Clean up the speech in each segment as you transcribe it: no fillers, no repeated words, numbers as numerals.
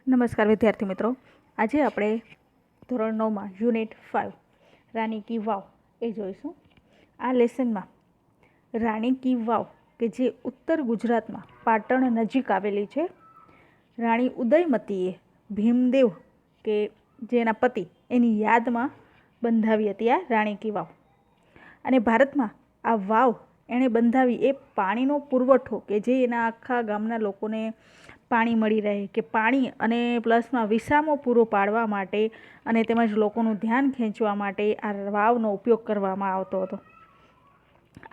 નમસ્કાર વિદ્યાર્થી મિત્રો, આજે આપણે ધોરણ 9માં યુનિટ 5 રાણી કી વાવ એ જોઈશું. આ લેસનમાં રાણી કી વાવ કે જે ઉત્તર ગુજરાતમાં પાટણ નજીક આવેલી છે, રાણી ઉદયમતીએ ભીમદેવ કે જેના પતિ એની યાદમાં બંધાવી હતી આ રાણી કી વાવ. અને ભારતમાં આ વાવ એણે બંધાવી એ પાણીનો પુરવઠો કે જે એના આખા ગામના લોકોને પાણી મળી રહે કે પાણી અને પ્લસમાં વિસામો પૂરો પાડવા માટે અને તેમજ લોકોનું ધ્યાન ખેંચવા માટે આ વાવનો ઉપયોગ કરવામાં આવતો હતો.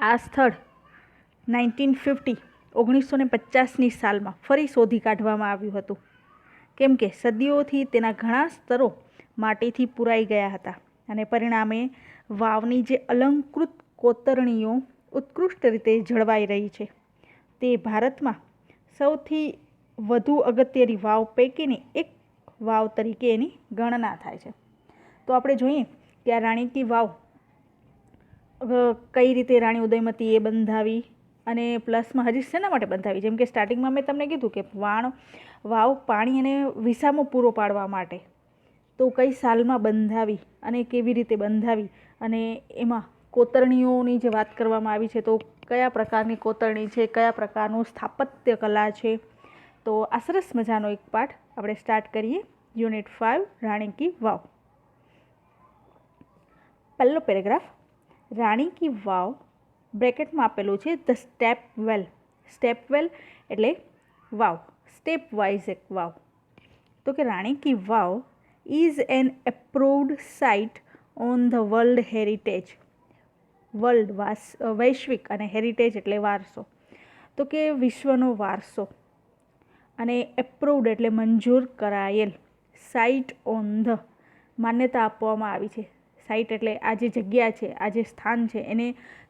આ સ્થળ 1950ની સાલમાં ફરી શોધી કાઢવામાં આવ્યું હતું, કેમ કે સદીઓથી તેના ઘણા સ્તરો માટીથી પુરાઈ ગયા હતા અને પરિણામે વાવની જે અલંકૃત કોતરણીઓ ઉત્કૃષ્ટ રીતે જળવાઈ રહી છે. તે ભારતમાં સૌથી વધુ અગત્યની વાવ પૈકીની એક વાવ તરીકે એની ગણના થાય છે. તો આપણે જોઈએ કે આ રાણી કી વાવ કઈ રીતે રાણી ઉદયમતીએ બંધાવી અને પ્લસમાં હજી શેના માટે બંધાવી. જેમ કે સ્ટાર્ટિંગમાં મેં તમને કીધું કે વાવ પાણી અને વિસામો પૂરો પાડવા માટે. તો કઈ સાલમાં બંધાવી અને કેવી રીતે બંધાવી અને એમાં કોતરણીઓની જે વાત કરવામાં આવી છે, તો કયા પ્રકારની કોતરણી છે, કયા પ્રકારનું સ્થાપત્ય કલા છે. તો આ સરસ મજાનો એક પાઠ આપણે સ્ટાર્ટ કરીએ. યુનિટ 5 રાણી કી વાવ. પહેલો પેરેગ્રાફ, રાણી કી વાવ બ્રેકેટમાં આપેલું છે the step well. Step well એટલે વાવ, સ્ટેપ વાઇઝ એક વાવ. તો કે Rani ki Vav is an approved site on the world heritage. World વૈશ્વિક અને હેરિટેજ એટલે વારસો. તો કે વિશ્વનો વારસો અને એપ્રુવડ એટલે મંજૂર કરાયેલ. સાઇટ ઓન ધ માન્યતા આપવામાં આવી છે. સાઇટ એટલે આ જે જગ્યા છે, આ જે સ્થાન છે, એને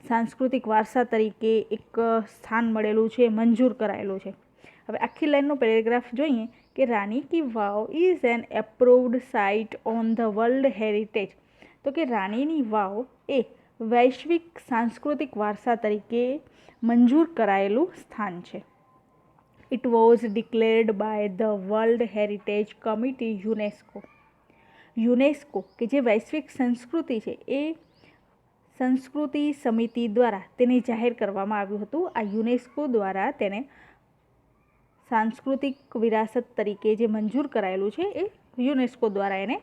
સાંસ્કૃતિક વારસા તરીકે એક સ્થાન મળેલું છે, મંજૂર કરાયેલું છે. હવે આખી લાઈનનો પેરેગ્રાફ જોઈએ કે Rani ki Vav is an approved site on the world heritage. તો કે રાણીની વાવ એ વૈશ્વિક સાંસ્કૃતિક વારસા તરીકે મંજૂર કરાયેલું સ્થાન છે. It was declared by the World Heritage Committee UNESCO. UNESCO કે જે વૈશ્વિક સંસ્કૃતિ છે એ સંસ્કૃતિ સમિતિ દ્વારા તેને જાહેર કરવામાં આવ્યું હતું. આ યુનેસ્કો દ્વારા તેને સાંસ્કૃતિક વિરાસત તરીકે જે મંજૂર કરાયેલું છે એ યુનેસ્કો દ્વારા એને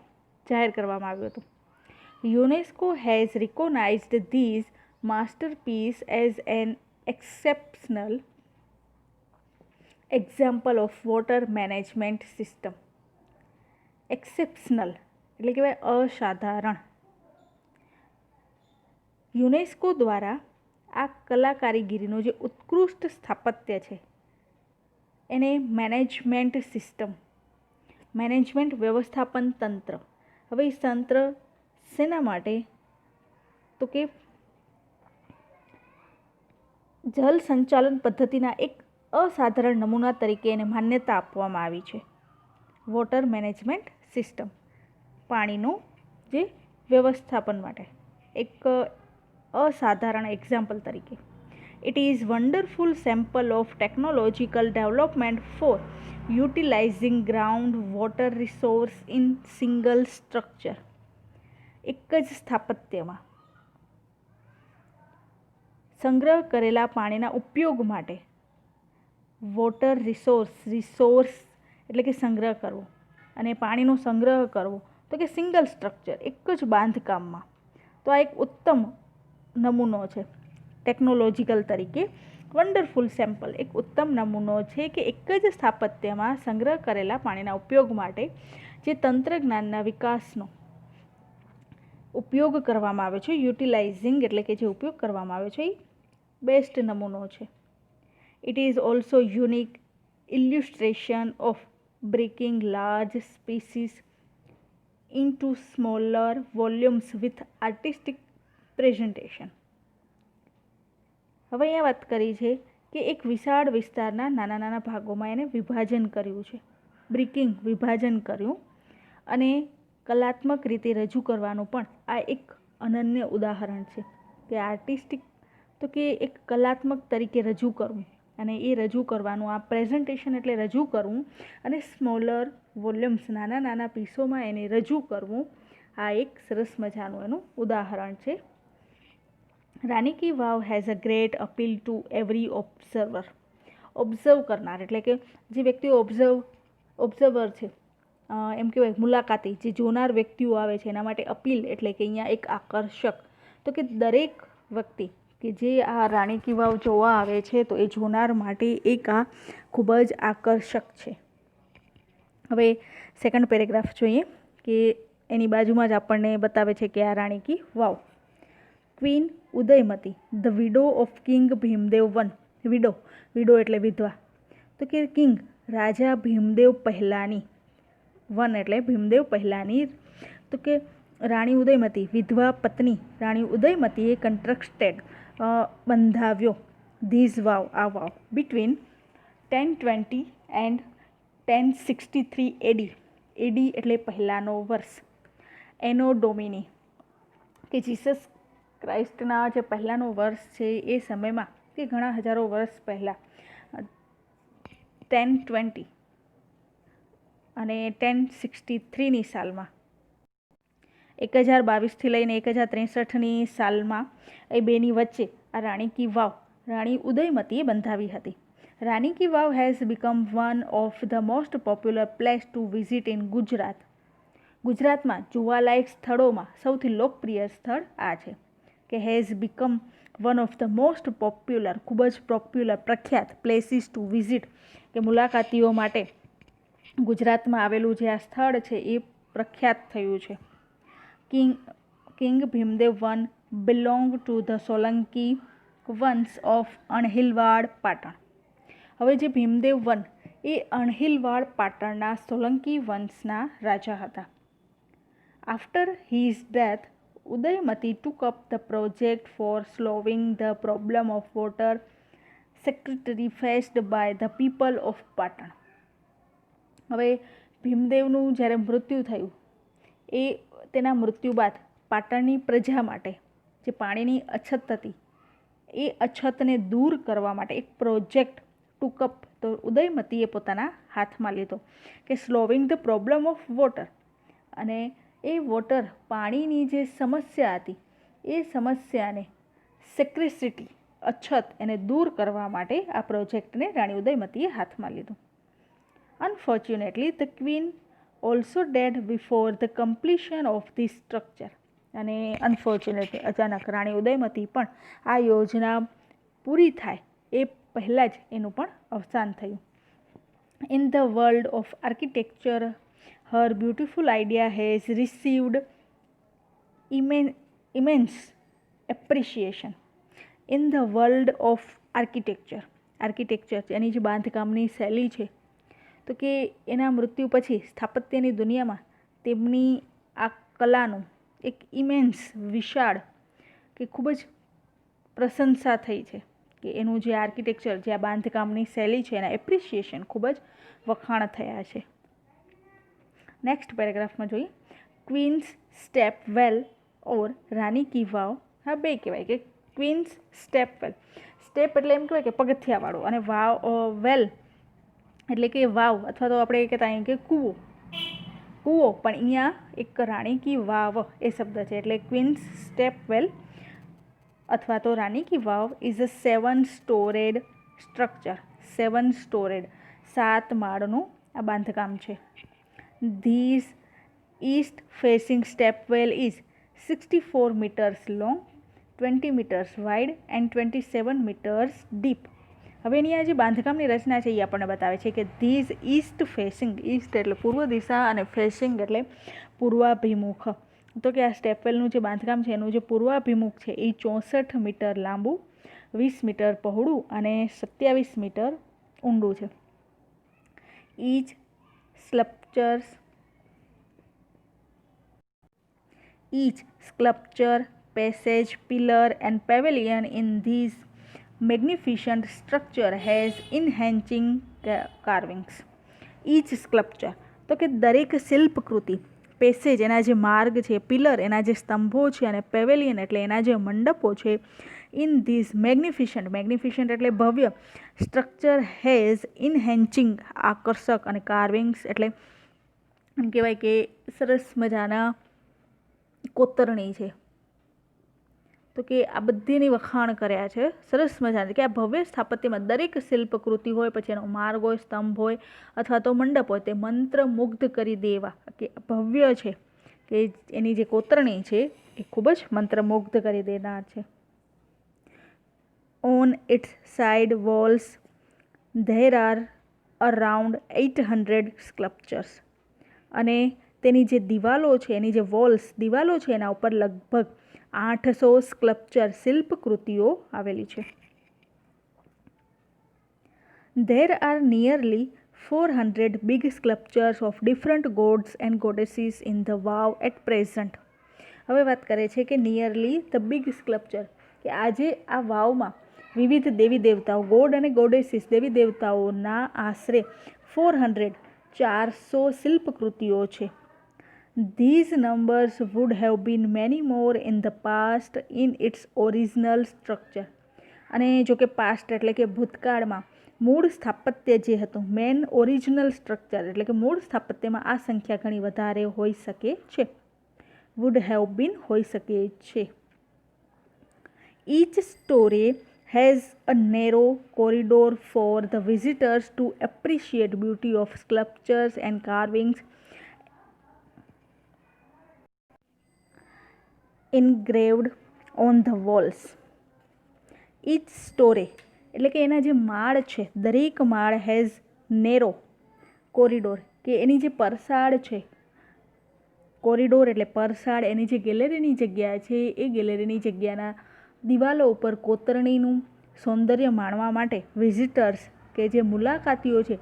જાહેર કરવામાં આવ્યું હતું. UNESCO has recognised these masterpiece as an exceptional example of water management system. Exceptional એટલે કહેવાય અસાધારણ. યુનેસ્કો દ્વારા આ કલાકારીગીરીનું જે ઉત્કૃષ્ટ સ્થાપત્ય છે એને મેનેજમેન્ટ સિસ્ટમ, મેનેજમેન્ટ વ્યવસ્થાપન તંત્ર. હવે એ તંત્ર શેના માટે? તો કે જલ સંચાલન પદ્ધતિના એક અસાધારણ નમૂના તરીકે એને માન્યતા આપવામાં આવી છે. વોટર મેનેજમેન્ટ સિસ્ટમ, પાણીનું જે વ્યવસ્થાપન માટે એક અસાધારણ એક્ઝામ્પલ તરીકે. It is wonderful sample of technological development for utilising ground water resource in single structure. એક જ સ્થાપત્યમાં સંગ્રહ કરેલા પાણીના ઉપયોગ માટે વોટર રિસોર્સ એટલે કે સંગ્રહ કરવો અને પાણીનો સંગ્રહ કરવો. તો કે સિંગલ સ્ટ્રક્ચર, એક જ બાંધકામમાં. તો આ એક ઉત્તમ નમૂનો છે ટેકનોલોજીકલ તરીકે. વન્ડરફુલ સેમ્પલ એક ઉત્તમ નમૂનો છે કે એક જ સ્થાપત્યમાં સંગ્રહ કરેલા પાણીના ઉપયોગ માટે જે તંત્રજ્ઞાનના વિકાસનો ઉપયોગ કરવામાં આવે છે, યુટિલાઇઝિંગ એટલે કે જે ઉપયોગ કરવામાં આવે છે, એ બેસ્ટ નમૂનો છે. It is also unique illustration of breaking large species into smaller volumes with artistic presentation. હવે અહીંયા વાત કરી છે કે એક વિશાળ વિસ્તારના નાના નાના ભાગોમાં એને વિભાજન કર્યું છે. બ્રેકિંગ વિભાજન કર્યું અને કલાત્મક રીતે રજૂ કરવાનું પણ આ એક અનન્ય ઉદાહરણ છે કે આર્ટિસ્ટિક તો કે એક કલાત્મક તરીકે રજૂ કરવું અને એ રજૂ કરવાનું, આ પ્રેઝન્ટેશન એટલે રજૂ કરવું, અને સ્મોલર વોલ્યુમ્સ નાના નાના પીસોમાં એને રજૂ કરવું, આ એક સરસ મજાનું એનું ઉદાહરણ છે. Rani ki Vav has a great appeal to every observer. Observe કરનાર એટલે કે જે વ્યક્તિઓ ઓબ્ઝર્વર છે, એમ કહેવાય મુલાકાતી, જે જોનાર વ્યક્તિઓ આવે છે એના માટે અપીલ એટલે કે અહીંયા એક આકર્ષક. તો કે દરેક વ્યક્તિ કે જે આ રાણી કી વાવ જોવા આવે છે તો એ જોનાર માટે એક આ ખૂબ જ આકર્ષક છે. હવે સેકન્ડ પેરેગ્રાફ જોઈએ કે એની બાજુમાં જ આપણને બતાવે છે કે આ Rani ki Vav. Queen Udayamati, the widow of king Bhimdev one. Widow એટલે વિધવા. તો કે કિંગ રાજા ભીમદેવ પહેલાની, વન એટલે ભીમદેવ પહેલાની. તો કે રાણી ઉદયમતી વિધવા પત્ની રાણી ઉદયમતીએ કન્સ્ટ્રક્ટેડ બંધાવ્યો ધીઝ વાવ, આ વાવ, બિટવીન 1020 એન્ડ 1063 એડી. એડી એટલે પહેલાંનો વર્ષ. એનો ડોમિની કે જીસસ ક્રાઇસ્ટના જે પહેલાંનો વર્ષ છે એ સમયમાં કે ઘણા હજારો વર્ષ પહેલાં 1020 અને 1063ની સાલમાં 1022થી લઈને 1063ની સાલમાં એ બેની વચ્ચે આ રાણી કી વાવ રાણી ઉદયમતીએ બંધાવી હતી. Rani ki Vav has become one of the most popular place to visit in Gujarat. ગુજરાતમાં જોવાલાયક સ્થળોમાં સૌથી લોકપ્રિય સ્થળ આ છે કે has become one of the most popular, ખૂબ જ પોપ્યુલર, પ્રખ્યાત પ્લેસીસ ટુ વિઝિટ કે મુલાકાતીઓ માટે ગુજરાતમાં આવેલું જે આ સ્થળ છે એ પ્રખ્યાત થયું છે. King Bhimdev one belong to the Solanki વંશ ઓફ અણહિલવાડ પાટણ. હવે જે ભીમદેવ વન એ અણહિલવાડ પાટણના સોલંકી વંશના રાજા હતા. After his death Udayamati took up the project for solving the problem of water secretary faced by the people of Patan. હવે ભીમદેવનું જ્યારે મૃત્યુ થયું એ તેના મૃત્યુ બાદ પાટણની પ્રજા માટે જે પાણીની અછત હતી એ અછતને દૂર કરવા માટે એક પ્રોજેક્ટ ટુકઅપ તો ઉદયમતીએ પોતાના હાથમાં લીધો કે solving the problem of water. અને એ વોટર પાણીની જે સમસ્યા હતી એ સમસ્યાને સેક્રેસિટી અછત એને દૂર કરવા માટે આ પ્રોજેક્ટને રાણી ઉદયમતીએ હાથમાં લીધો. Unfortunately the queen also dead before the completion of this structure. અને અનફોર્ચ્યુનેટલી અચાનક રાણી ઉદયમતી પણ આ યોજના પૂરી થાય એ પહેલાં જ એનું પણ અવસાન થયું. In the world of architecture her beautiful idea has received immense appreciation. In the world of architecture એની જે બાંધકામની શૈલી છે તો કે એના મૃત્યુ પછી સ્થાપત્યની દુનિયામાં તેમની આ કલાનું એક ઇમેન્સ વિશાળ કે ખૂબ જ પ્રશંસા થઈ છે કે એનું જે આર્કિટેક્ચર, જે આ બાંધકામની શૈલી છે એના એપ્રિશિએશન ખૂબ જ વખાણ થયા છે. નેક્સ્ટ પેરેગ્રાફમાં જોઈએ ક્વીન્સ સ્ટેપ વેલ ઓર રાણી કી વાવ. હા, બે કહેવાય કે ક્વીન્સ સ્ટેપ વેલ. સ્ટેપ એટલે એમ કહેવાય કે પગથિયાવાળો, અને વેલ એટલે કે વાવ, અથવા તો આપણે કહેતા અહીં કે કૂવો. પણ અહીંયા એક રાણી કી વાવ એ શબ્દ છે એટલે ક્વીન્સ સ્ટેપ વેલ અથવા તો Rani ki Vav is a 7 storeyed structure. 7 storeyed 7 માળનું આ બાંધકામ છે. These east facing step well is 64 meters long, 20 meters wide and 27 meters deep. હવે એની આ જે બાંધકામની રચના છે એ આપણને બતાવે છે કે ધીઝ ઈસ્ટ ફેસિંગ, ઈસ્ટ એટલે પૂર્વ દિશા અને ફેસિંગ એટલે પૂર્વાભિમુખ. તો કે આ સ્ટેપવેલનું જે બાંધકામ છે એનું જે પૂર્વાભિમુખ છે એ 64 મીટર લાંબુ, 20 મીટર પહોળું અને 27 મીટર ઊંડું છે. Each sculpture, passage, pillar and pavilion in these magnificent structure has enhancing carvings. Each sculpture તો કે દરેક શિલ્પકૃતિ, પેસેજ એના જે માર્ગ છે, પિલર એના જે સ્તંભો છે, અને પેવેલિયન એટલે એના જે મંડપો છે, ઇન ધીસ મેગ્નિફિશન્ટ એટલે ભવ્ય સ્ટ્રક્ચર હેઝ ઇનહેન્ચિંગ આકર્ષક, અને કાર્વિંગ્સ એટલે એમ કહેવાય કે સરસ મજાના કોતરણી છે. તો કે આ બધીની વખાણ કર્યા છે સરસ મજાની, કે આ ભવ્ય સ્થાપત્યમાં દરેક શિલ્પકૃતિ હોય, પછી એનો માર્ગ હોય, સ્તંભ હોય અથવા તો મંડપ હોય, તે મંત્રમુગ્ધ કરી દેવા, કે ભવ્ય છે, કે એની જે કોતરણી છે એ ખૂબ જ મંત્રમુગ્ધ કરી દેનાર છે. On it's side walls there are around 800 sculptures, અને તેની જે દિવાલો છે, એની જે દિવાલો છે, એના ઉપર લગભગ 800 સ્કલ્પચર શિલ્પકૃતિઓ આવેલી છે. There are nearly 400 big sculptures of different gods and goddesses in the wow at present. હવે વાત કરે છે કે નિયરલી ધ બિગ સ્કલ્પચર, કે આજે આ વાવમાં વિવિધ દેવી દેવતાઓ, ગોડ અને ગોડેસીસ દેવી દેવતાઓના આશરે 400 શિલ્પકૃતિઓ છે. These numbers would have been many more in the past in its original structure. અને જો કે પાસ્ટ એટલે કે ભૂતકાળમાં મૂળ સ્થાપત્ય જે હતું, મેન ઓરિજિનલ સ્ટ્રક્ચર એટલે કે મૂળ સ્થાપત્યમાં આ સંખ્યા ઘણી વધારે હોઈ શકે છે. વુડ હેવ બીન હોઈ શકે છે. Each story has a narrow corridor for the visitors to appreciate beauty of sculptures and carvings engraved on the walls. Each story એટલે કે એના જે માળ છે, દરેક માળ હેઝ નેરો કોરિડોર, કે એની જે પરસાળ છે, કોરિડોર એટલે પરસાળ, એની જે ગેલેરીની જગ્યા છે એ ગેલેરીની જગ્યાના દિવાલો ઉપર કોતરણીનું સૌંદર્ય માણવા માટે વિઝિટર્સ કે જે મુલાકાતીઓ છે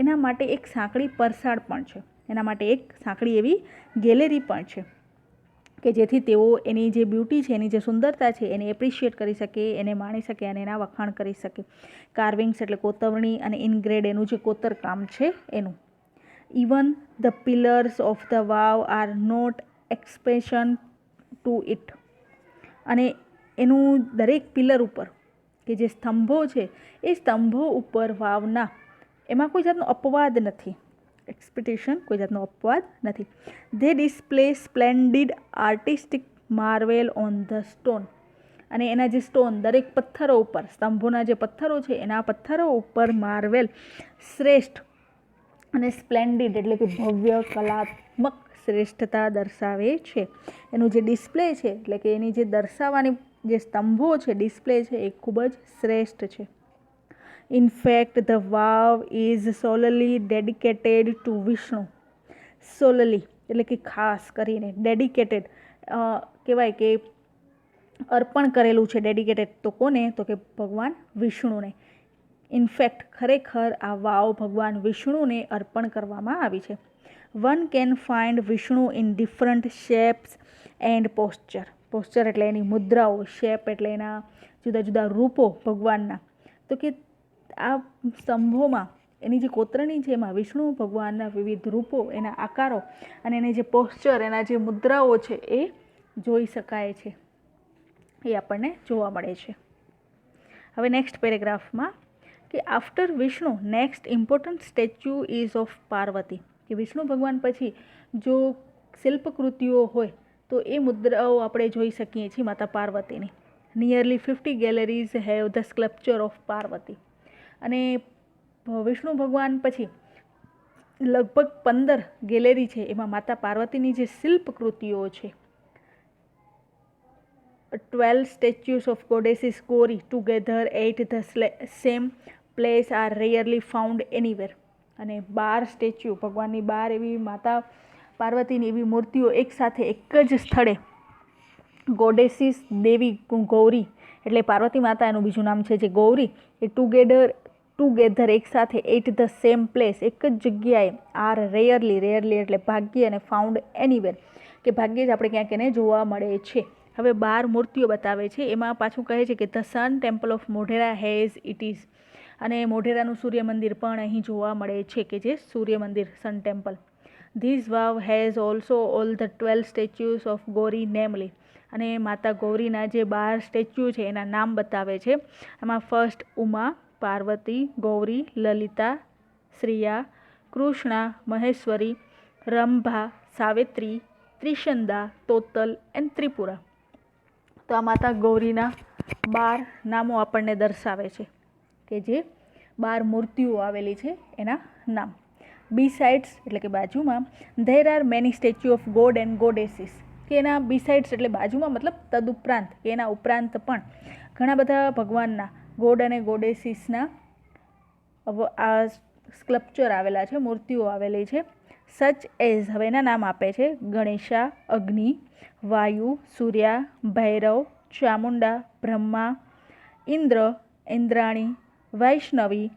એના માટે એક સાંકડી પરસાળ પણ છે, એના માટે એક સાંકડી એવી ગેલેરી પણ છે, કે જેથી તેઓ એની જે બ્યુટી છે, એની જે સુંદરતા છે એને એપ્રિશિએટ કરી શકે, એને માણી શકે અને એના વખાણ કરી શકે. કાર્વિંગ્સ એટલે કોતરણી, અને ઇનગ્રેડ એનું જે કોતરકામ છે એનું. Even the pillars of the vav are not expression to it, અને એનું દરેક પિલર ઉપર કે જે સ્તંભો છે એ સ્તંભો ઉપર વાવના એમાં કોઈ જાતનો અપવાદ નથી, એક્સપેક્ટેશન કોઈ જાતનો અપવાદ નથી. They display splendid artistic marvel on the stone, અને એના જે સ્ટોન દરેક પથ્થરો ઉપર, સ્તંભોના જે પથ્થરો છે એના પથ્થરો ઉપર માર્વેલ શ્રેષ્ઠ અને સ્પ્લેન્ડિડ એટલે કે ભવ્ય કલાત્મક શ્રેષ્ઠતા દર્શાવે છે. એનું જે ડિસ્પ્લે છે એટલે કે એની જે દર્શાવવાની જે સ્તંભો છે, ડિસ્પ્લે છે એ ખૂબ જ શ્રેષ્ઠ છે. In fact, the vow is solely dedicated to Vishnu. Solely એટલે કે ખાસ કરીને, ડેડિકેટેડ કહેવાય કે અર્પણ કરેલું છે. ડેડિકેટેડ તો કોને? તો કે ભગવાન વિષ્ણુને. ઇનફેક્ટ ખરેખર આ વાવ ભગવાન વિષ્ણુને અર્પણ કરવામાં આવી છે. One can find Vishnu in different shapes and posture. Posture એટલે એની મુદ્રાઓ, શેપ એટલે એના જુદા જુદા રૂપો ભગવાનના. તો કે આ સ્તંભોમાં એની જે કોતરણી છે એમાં વિષ્ણુ ભગવાનના વિવિધ રૂપો, એના આકારો અને એની જે પોસ્ચર, એના જે મુદ્રાઓ છે એ જોઈ શકાય છે, એ આપણને જોવા મળે છે. હવે નેક્સ્ટ પેરેગ્રાફમાં કે after Vishnu next important statue ease of Parvati, કે વિષ્ણુ ભગવાન પછી જો શિલ્પકૃતિઓ હોય તો એ મુદ્રાઓ આપણે જોઈ શકીએ છીએ માતા પાર્વતીની. Nearly 50 galleries have the sculpture of Parvati, અને વિષ્ણુ ભગવાન પછી લગભગ 15 ગેલેરી છે એમાં માતા પાર્વતીની જે શિલ્પકૃતિઓ છે. 12 statues of goddesses Gauri together at the same place are rarely found anywhere, અને 12 સ્ટેચ્યુ ભગવાનની 12 એવી માતા પાર્વતીની એવી મૂર્તિઓ એકસાથે એક જ સ્થળે, ગોડેસીસ દેવી ગૌરી એટલે પાર્વતી માતા, એનું બીજું નામ છે જે ગૌરી, એ ટુગેધર એકસાથે એટ ધ સેમ પ્લેસ એક જ જગ્યાએ, આર રેયરલી એટલે ભાગ્યે, અને ફાઉન્ડ એનીવેર કે ભાગ્યે જ આપણે ક્યાંક એને જોવા મળે છે. હવે 12 મૂર્તિઓ બતાવે છે, એમાં પાછું કહે છે કે the sun temple of Modhera has it is, અને મોઢેરાનું સૂર્ય મંદિર પણ અહીં જોવા મળે છે, કે જે સૂર્ય મંદિર sun temple. This vav has also all the 12 statues of Gauri namely. અને માતા ગૌરીના જે 12 સ્ટેચ્યુ છે એના નામ બતાવે છે. એમાં ફર્સ્ટ ઉમા, પાર્વતી, ગૌરી, લલિતા, શ્રિયા, કૃષ્ણા, મહેશ્વરી, રંભા, સાવિત્રી, ત્રિશંદા, તોતલ એન્ડ ત્રિપુરા. તો આ માતા ગૌરીના 12 નામો આપણને દર્શાવે છે કે જે 12 મૂર્તિઓ આવેલી છે એના નામ. બીસાઇડ્સ એટલે કે બાજુમાં there are many statue of God and goddesses. કે એના બીસાઇડ્સ એટલે બાજુમાં મતલબ તદુપરાંત કે એના ઉપરાંત પણ ઘણા બધા ભગવાનના ગોડ અને ગોડેસીસના આ સ્કલ્પચર આવેલા છે, મૂર્તિઓ આવેલી છે. સચ એઝ, હવે એના નામ આપે છે, ગણેશા, અગ્નિ, વાયુ, સૂર્યા, ભૈરવ, ચામુંડા, બ્રહ્મા, ઇન્દ્ર, ઇન્દ્રાણી, વૈષ્ણવી,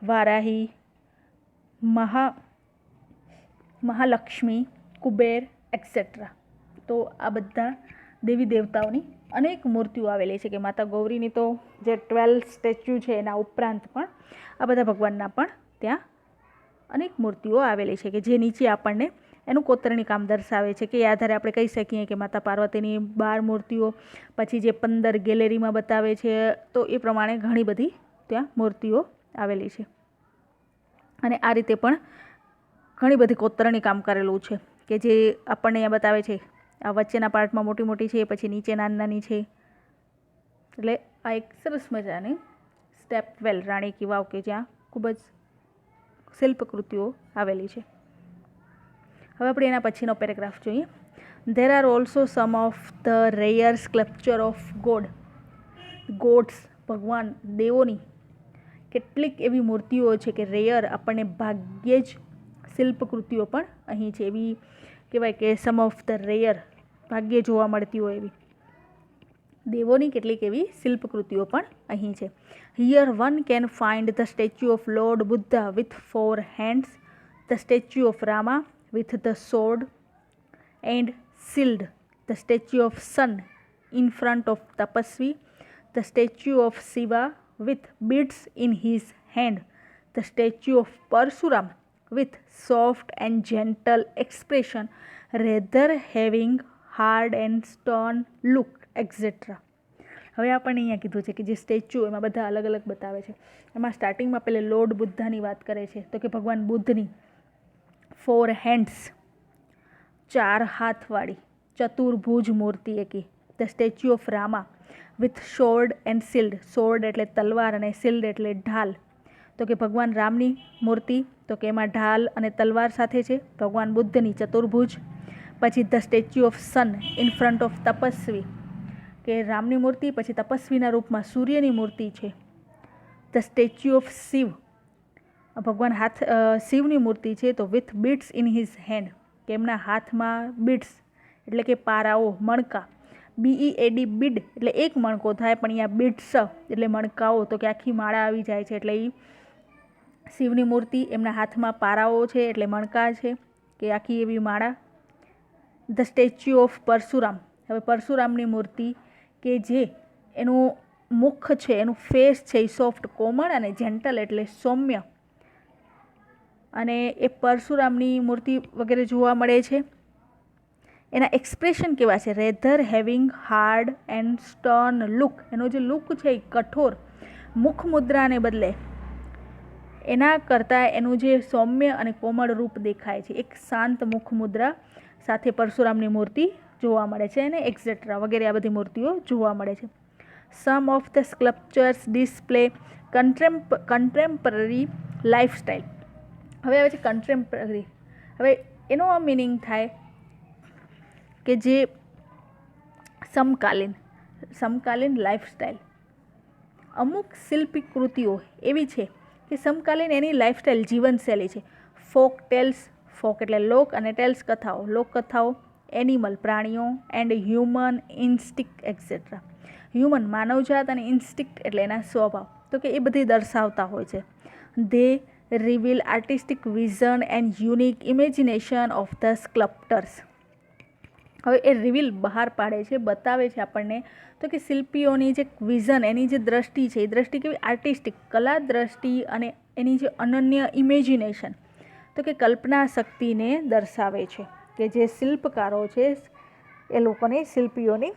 વારાહી, મહાલક્ષ્મી, કુબેર એક્સેટ્રા. તો આ બધા દેવી દેવતાઓની અનેક મૂર્તિઓ આવેલી છે. કે માતા ગૌરીની તો જે 12 સ્ટેચ્યુ છે એના ઉપરાંત પણ આ બધા ભગવાનના પણ ત્યાં અનેક મૂર્તિઓ આવેલી છે કે જે નીચે આપણને એનું કોતરણી કામ દર્શાવે છે. કે એ આધારે આપણે કહી શકીએ કે માતા પાર્વતીની 12 મૂર્તિઓ, પછી જે 15 ગેલેરીમાં બતાવે છે, તો એ પ્રમાણે ઘણી બધી ત્યાં મૂર્તિઓ આવેલી છે. અને આ રીતે પણ ઘણી બધી કોતરણી કામ કરેલું છે કે જે આપણને અહીંયા બતાવે છે. આ વચ્ચેના પાર્ટમાં મોટી મોટી છે, પછી નીચે નાની નાની છે. એટલે આ એક સરસ મજાની સ્ટેપવેલ રાણી કી વાવ કે જ્યાં ખૂબ જ શિલ્પકૃતિઓ આવેલી છે. હવે આપણે એના પછીનો પેરેગ્રાફ જોઈએ. There are also some of the rare sculpture of gods, ભગવાન દેવોની કેટલીક એવી મૂર્તિઓ છે કે રેયર, આપણને ભાગ્યે જ શિલ્પકૃતિઓ પણ અહીં છે. એવી કહેવાય કે સમ ઓફ ધ રેયર, ભાગ્યે જોવા મળતી હોય એવી દેવોની કેટલીક એવી શિલ્પકૃતિઓ પણ અહીં છે. Here one can find the statue of lord Buddha with 4 hands, the statue of Rama with the sword and shield, the statue of sun in front of Tapasvi, the statue of Shiva with beads in his hand, the statue of Parsuram with soft and gentle expression rather having hard and stern look, etc. હવે આપણને અહીંયા કીધું છે કે જે statue એમાં બધા અલગ અલગ બતાવે છે. એમાં સ્ટાર્ટિંગમાં પહેલે લોર્ડ બુદ્ધાની વાત કરે છે તો કે ભગવાન બુદ્ધની 4 હેન્ડ્સ, 4 હાથવાળી ચતુર્ભુજ મૂર્તિ એકી. The statue of Rama with sword and shield, sword એટલે તલવાર અને શિલ્ડ એટલે ઢાલ. તો કે ભગવાન રામની મૂર્તિ તો કે એમાં ઢાલ અને તલવાર સાથે છે. ભગવાન બુદ્ધની ચતુર્ભુજ. પછી the statue of sun in front of તપસ્વી, કે રામની મૂર્તિ, પછી તપસ્વીના રૂપમાં સૂર્યની મૂર્તિ છે. ધ સ્ટેચ્યુ ઓફ શિવ, ભગવાન શિવની મૂર્તિ છે તો with beads in his hand, કે એમના હાથમાં બીડ્સ એટલે કે પારાઓ, મણકા. BEAD બીડ એટલે એક મણકો થાય, પણ અહીંયા બીડ્સ એટલે મણકાઓ, તો કે આખી માળા આવી જાય છે. એટલે એ શિવની મૂર્તિ, એમના હાથમાં પારાઓ છે એટલે મણકા છે કે આખી એવી માળા. ધ સ્ટેચ્યુ ઓફ પરશુરામ, હવે પરશુરામની મૂર્તિ કે જે એનું મુખ છે, એનું ફેસ છે એ સોફ્ટ, કોમળ અને જેન્ટલ એટલે સૌમ્ય. અને એ પરશુરામની મૂર્તિ વગેરે જોવા મળે છે. એના એક્સપ્રેશન કેવા છે? Rather having hard and stern look, એનો જે લુક છે એ કઠોર, મુખ મુદ્રાને બદલે એના કરતાં એનું જે સૌમ્ય અને કોમળ રૂપ દેખાય છે. એક શાંત મુખ મુદ્રા સાથે પરશુરામની મૂર્તિ જોવા મળે છે અને એક્સેટ્રા વગેરે આ બધી મૂર્તિઓ જોવા મળે છે. Some of the sculptures display contemporary lifestyle. હવે આવે છે કન્ટેમ્પરરી. હવે એનો આ મિનિંગ થાય કે જે સમકાલીન લાઈફસ્ટાઈલ. અમુક શિલ્પી કૃતિઓ એવી છે કે સમકાલીન એની લાઈફસ્ટાઈલ જીવનશૈલી છે. ફોક ટેલ્સ, ફોક એટલે લોક અને ટેલ્સ કથાઓ, લોકકથાઓ. એનિમલ પ્રાણીઓ એન્ડ હ્યુમન ઇન્સ્ટિક્ટ એક્સેટ્રા. હ્યુમન માનવજાત અને ઇન્સ્ટિક્ટ એટલે એના સ્વભાવ, તો કે એ બધી દર્શાવતા હોય છે. They reveal artistic vision and unique imagination of the sculptors. હવે એ રિવીલ બહાર પાડે છે, બતાવે છે આપણને તો કે શિલ્પીઓની જે વિઝન, એની જે દ્રષ્ટિ છે એ દ્રષ્ટિ કેવી? આર્ટિસ્ટિક, કલા દ્રષ્ટિ અને એની જે અનન્ય ઇમેજિનેશન, તો કે કલ્પના શક્તિને દર્શાવે છે, કે જે શિલ્પકારો છે એ લોકોની શિલ્પીઓની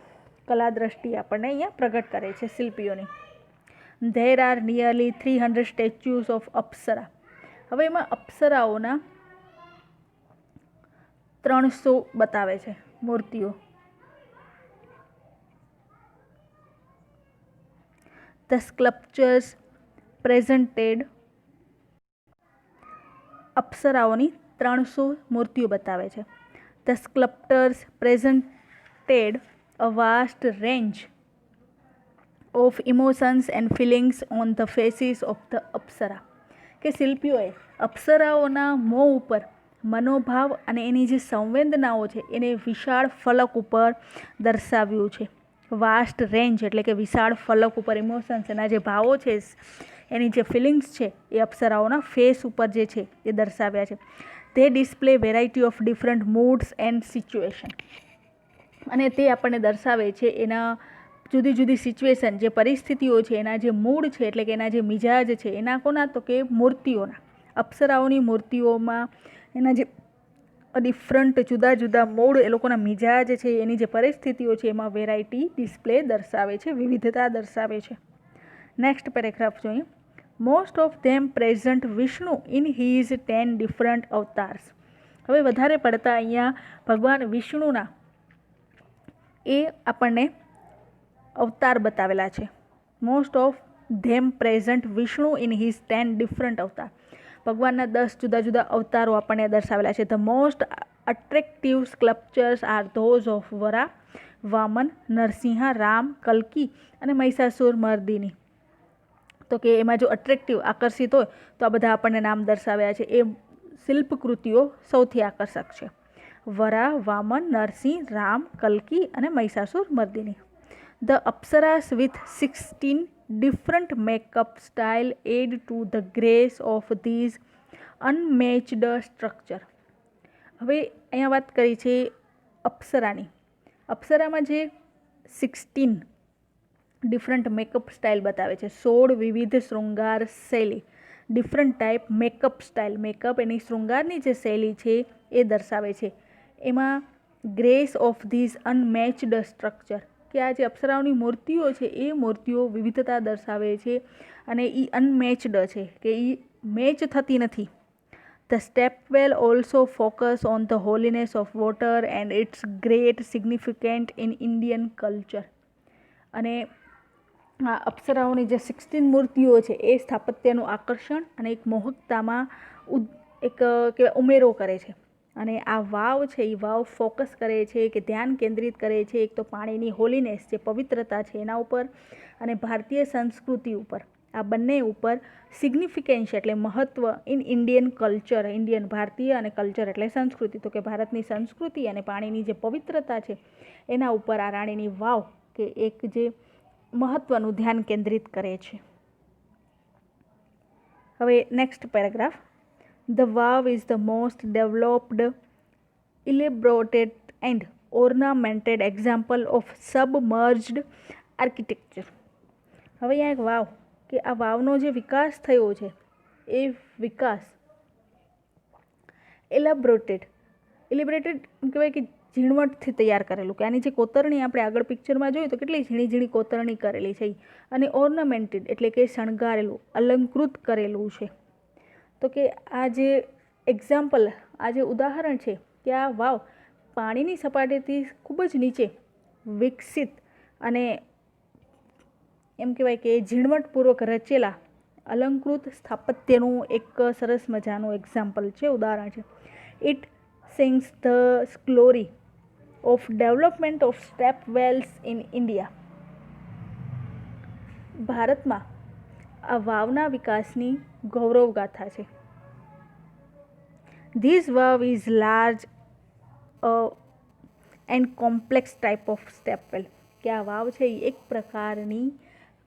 કલા દ્રષ્ટિ આપણને અહીંયા પ્રગટ કરે છે શિલ્પીઓની. There are nearly 300 statues of apsara. હવે એમાં અપ્સરાઓના 300 બતાવે છે મૂર્તિઓ. ધ સ્કલ્પચર્સ પ્રેઝન્ટેડ, અપ્સરાઓની 300 મૂર્તિઓ બતાવે છે. The sculptors presented a vast range of emotions and feelings on the faces of the apsara. કે શિલ્પીઓએ અપ્સરાઓના મોં ઉપર મનોભાવ અને એની જે સંવેદનાઓ છે એને વિશાળ ફલક ઉપર દર્શાવ્યું છે. વાસ્ટ રેન્જ એટલે કે વિશાળ ફલક ઉપર ઇમોશન્સ, એના જે ભાવો છે, એની જે ફિલિંગ્સ છે એ અપ્સરાઓના ફેસ ઉપર જે છે એ દર્શાવ્યા છે. તે display variety of different moods and situation. અને તે આપણને દર્શાવે છે એના જુદી જુદી સિચ્યુએશન, જે પરિસ્થિતિઓ છે, એના જે મૂડ છે એટલે કે એના જે મિજાજ છે, એના કોના, તો કે મૂર્તિઓના. અપ્સરાઓની મૂર્તિઓમાં એના જે ડિફરન્ટ જુદા જુદા મૂડ, એ લોકોના મિજાજ છે, એની જે પરિસ્થિતિઓ છે, એમાં વેરાયટી ડિસ્પ્લે દર્શાવે છે, વિવિધતા દર્શાવે છે. નેક્સ્ટ પેરેગ્રાફ જોઈએ. Most of them present Vishnu in his 10 different avatars. હવે વધારે પડતા અહીંયા ભગવાન વિષ્ણુના એ આપણને અવતાર બતાવેલા છે. Most of them present Vishnu in his 10 different avatar. ભગવાનના 10 જુદા જુદા અવતારો આપણને દર્શાવેલા છે. The most attractive sculptures are those of Varaha, Vamana, Narsinh, Ram, કલ્કી અને મહિષાસુર મર્દિની. તો કે એમાં જો અટ્રેક્ટિવ, આકર્ષિત હોય તો આ બધા આપણને નામ દર્શાવ્યા છે. એ શિલ્પકૃતિઓ સૌથી આકર્ષક છે. વરા, વામન, નરસિંહ, રામ, કલ્કી અને Mahishasur Mardini. The Apsaras with 16 different makeup style add to the grace of these unmatched structure. હવે અહીંયા વાત કરી છે અપ્સરાની. અપ્સરામાં જે 16 ડિફરન્ટ મેકઅપ સ્ટાઇલ બતાવે છે, 16 વિવિધ શૃંગાર શૈલી, different type makeup style, makeup એની શૃંગારની જે શૈલી છે એ દર્શાવે છે. એમાં grace of these unmatched structure, કે આ જે અપ્સરાઓની મૂર્તિઓ છે એ મૂર્તિઓ વિવિધતા દર્શાવે છે અને એ અનમેચ્ડ છે, કે એ મેચ થતી નથી. The stepwell also focus on the holiness of water and its great significant in Indian culture. અને આ અપ્સરાઓની જે 16 મૂર્તિઓ છે એ સ્થાપત્યનું આકર્ષણ અને એક મોહકતામાં એક કહેવાય ઉમેરો કરે છે. અને આ વાવ છે એ વાવ ફોકસ કરે છે, કે ધ્યાન કેન્દ્રિત કરે છે એક તો પાણીની હોલીનેસ, જે પવિત્રતા છે એના ઉપર, અને ભારતીય સંસ્કૃતિ ઉપર. આ બંને ઉપર સિગ્નિફિકેન્સ એટલે મહત્ત્વ ઇન ઇન્ડિયન કલ્ચર, ઇન્ડિયન ભારતીય અને કલ્ચર એટલે સંસ્કૃતિ, તો કે ભારતની સંસ્કૃતિ અને પાણીની જે પવિત્રતા છે એના ઉપર આ રાણીની વાવ કે એક જે મહત્ત્વનું ધ્યાન કેન્દ્રિત કરે છે. હવે next paragraph. The wow is the most developed, elaborated and ornamented example of submerged architecture. હવે અહીંયા એક વાવ, કે આ વાવનો જે વિકાસ થયો છે એ વિકાસ એલાબોરેટેડ કહેવાય કે ઝીણવટથી તૈયાર કરેલું, કે આની જે કોતરણી આપણે આગળ પિક્ચરમાં જોયું તો કેટલી ઝીણી ઝીણી કોતરણી કરેલી છે, અને ઓર્નામેન્ટેડ એટલે કે શણગારેલું, અલંકૃત કરેલું છે. તો કે આ જે એક્ઝામ્પલ, આ જે ઉદાહરણ છે કે આ વાવ પાણીની સપાટીથી ખૂબ જ નીચે વિકસિત અને એમ કહેવાય કે ઝીણવટપૂર્વક રચેલા અલંકૃત સ્થાપત્યનું એક સરસ મજાનું એક્ઝામ્પલ છે, ઉદાહરણ છે. It sings the glory of development of step wells in India. ભારતમાં આ વાવના વિકાસની ગૌરવ ગાથા છે. This vav is large and complex type of stepwell, કે આ વાવ છે એ એક પ્રકારની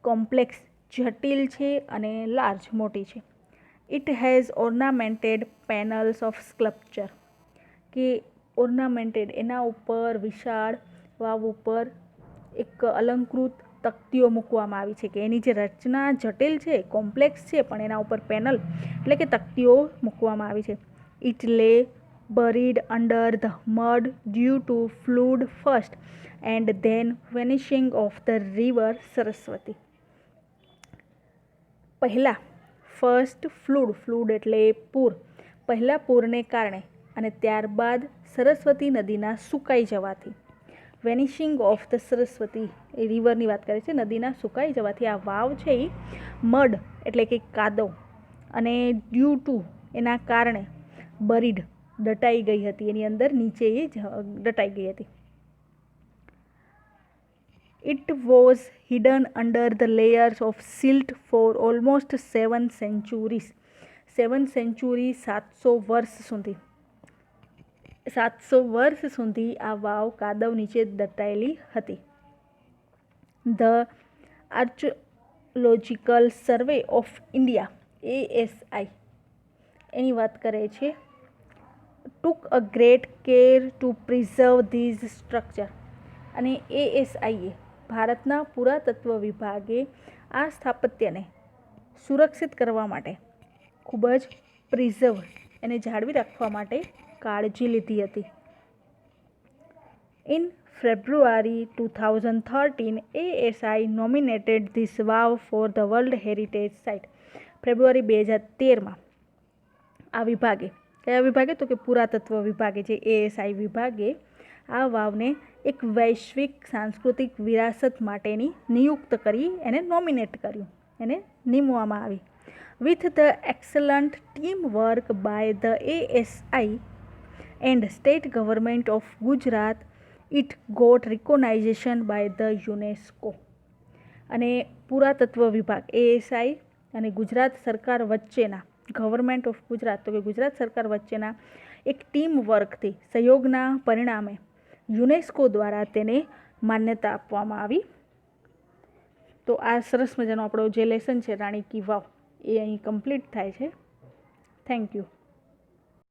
કોમ્પ્લેક્સ, જટિલ છે અને લાર્જ, મોટી છે. It has ornamented panels of sculpture, કે ઓર્નામેન્ટેડ એના ઉપર વિશાળ વાવ ઉપર એક અલંકૃત તકતીઓ મૂકવામાં આવી છે, કે એની જે રચના જટિલ છે, કોમ્પ્લેક્સ છે, પણ એના ઉપર પેનલ એટલે કે તકતીઓ મૂકવામાં આવી છે. It lay buried under the mud due to flood first and then vanishing of the river Saraswati. પહેલા ફર્સ્ટ ફ્લૂડ એટલે પૂર, પહેલાં પૂરને કારણે અને ત્યારબાદ સરસ્વતી નદીના સુકાઈ જવાથી, વેનિશિંગ ઓફ ધ સરસ્વતી એ રિવરની વાત કરે છે, નદીના સુકાઈ જવાથી આ વાવ છે એ મડ એટલે કે કાદવ અને ડ્યુ ટુ એના કારણે બરીડ દટાઈ ગઈ હતી, એની અંદર નીચે એ દટાઈ ગઈ હતી. It was hidden under the layers of silt for almost 7 centuries. 7 century 700 વર્ષ સુધી 700 વર્ષ સુધી આ વાવ કાદવ નીચે દટાયેલી હતી. The Archaeological Survey of India ASI એની વાત કરે છે, took a great care to preserve these structure. અને ASIએ ભારતના પુરાતત્વ વિભાગે આ સ્થાપત્યને સુરક્ષિત કરવા માટે ખૂબ જ પ્રિઝર્વ એને જાળવી રાખવા માટે કાળજી લીધી હતી. In February 2013, ASI nominated this wow for the World Heritage Site. ફેબ્રુઆરી 2013માં આ વિભાગે, કયા વિભાગે તો કે પુરાતત્વ વિભાગે, જે ASI વિભાગે આ વાવને એક વૈશ્વિક સાંસ્કૃતિક વિરાસત માટેની નિયુક્ત કરી, એને નોમિનેટ કર્યું, એને નીમવામાં આવી. With the excellent team work by the ASI and state government of Gujarat, it got recognition by the UNESCO. અને પુરાતત્વ વિભાગ ASI અને ગુજરાત સરકાર વચ્ચેના, ગવર્મેન્ટ ઓફ ગુજરાત તો કે ગુજરાત સરકાર વચ્ચેના એક ટીમ વર્કથી, સહયોગના પરિણામે યુનેસ્કો દ્વારા તેને માન્યતા આપવામાં આવી. તો આ સરસ મજાનો આપણો જે લેસન છે રાણી કી વાવ એ અહીં કમ્પ્લીટ થાય છે. Thank you.